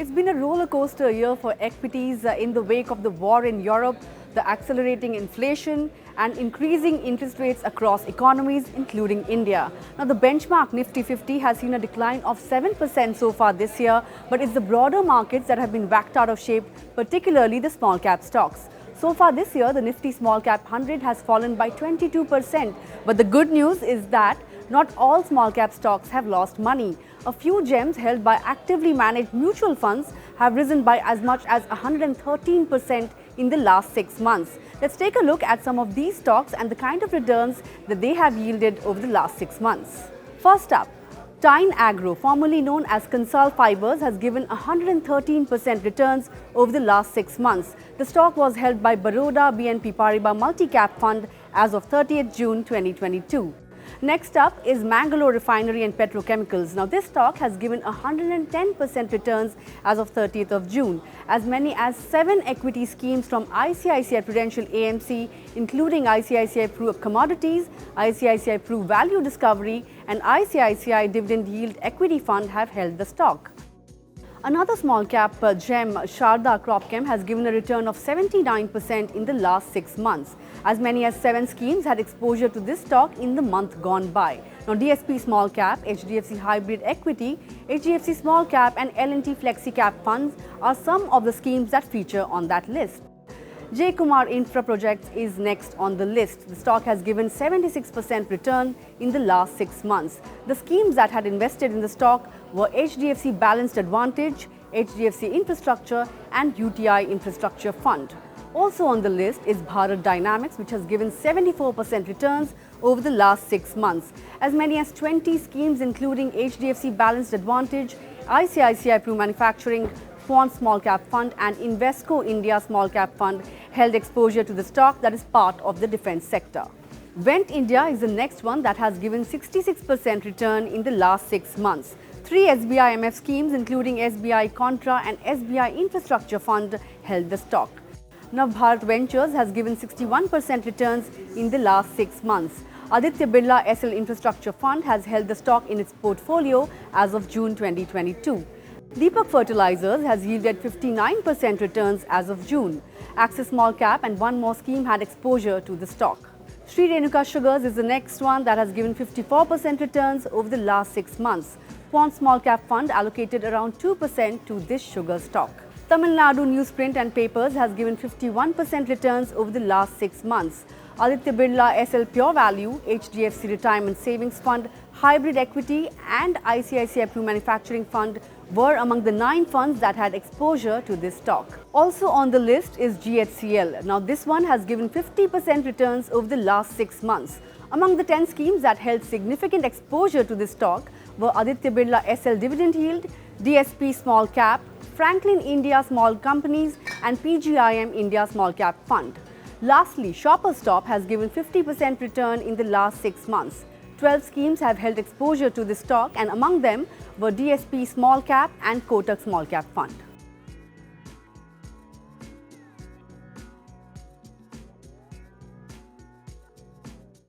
It's been a roller coaster year for equities in the wake of the war in Europe, the accelerating inflation and increasing interest rates across economies, including India. Now, the benchmark Nifty 50 has seen a decline of 7% so far this year, but it's the broader markets that have been whacked out of shape, particularly the small cap stocks. So far this year, the Nifty Smallcap 100 has fallen by 22%. But the good news is that not all small cap stocks have lost money. A few gems held by actively managed mutual funds have risen by as much as 113% in the last 6 months. Let's take a look at some of these stocks and the kind of returns that they have yielded over the last 6 months. First up, TINE AGRO, formerly known as Consol Fibers, has given 113% returns over the last 6 months. The stock was held by Baroda BNP Paribas Multi-Cap Fund as of 30th June 2022. Next up is Mangalore Refinery and Petrochemicals. Now, this stock has given 110% returns as of 30th of June. As many as 7 equity schemes from ICICI Prudential AMC, including ICICI Pru Commodities, ICICI Pru Value Discovery and ICICI Dividend Yield Equity Fund have held the stock. Another small cap gem, SHARDA CROPCHEM, has given a return of 79% in the last 6 months. As many as 7 schemes had exposure to this stock in the month gone by. Now, DSP Small Cap, HDFC Hybrid Equity, HDFC Small Cap and L&T Flexi Cap funds are some of the schemes that feature on that list. J. Kumar Infra Projects is next on the list. The stock has given 76% return in the last 6 months. The schemes that had invested in the stock were HDFC Balanced Advantage, HDFC Infrastructure and UTI Infrastructure Fund. Also on the list is BHARAT Dynamics, which has given 74% returns over the last 6 months. As many as 20 schemes, including HDFC Balanced Advantage, ICICI Pru Manufacturing, Quant Small Cap Fund and Invesco India Small Cap Fund held exposure to the stock that is part of the defense sector. Vent India is the next one that has given 66% return in the last 6 months. 3 SBI MF schemes, including SBI Contra and SBI Infrastructure Fund, held the stock. Now, Bharat Ventures has given 61% returns in the last 6 months. Aditya Birla SL Infrastructure Fund has held the stock in its portfolio as of June 2022. Deepak Fertilizers has yielded 59% returns as of June. Axis Small Cap and one more scheme had exposure to the stock. Sri Renuka Sugars is the next one that has given 54% returns over the last 6 months. Quant Small Cap Fund allocated around 2% to this sugar stock. Tamil Nadu Newsprint and Papers has given 51% returns over the last 6 months. Aditya Birla SL Pure Value, HDFC Retirement Savings Fund, Hybrid Equity and ICICI Pru Manufacturing Fund were among the 9 funds that had exposure to this stock. Also on the list is GHCL. Now, this one has given 50% returns over the last 6 months. Among the 10 schemes that held significant exposure to this stock were Aditya Birla SL Dividend Yield, DSP Small Cap, Franklin India Small Companies and PGIM India Small Cap Fund. Lastly, Shoppers Stop has given 50% return in the last 6 months. 12 schemes have held exposure to this stock and among them were DSP Small Cap and Kotak Small Cap Fund.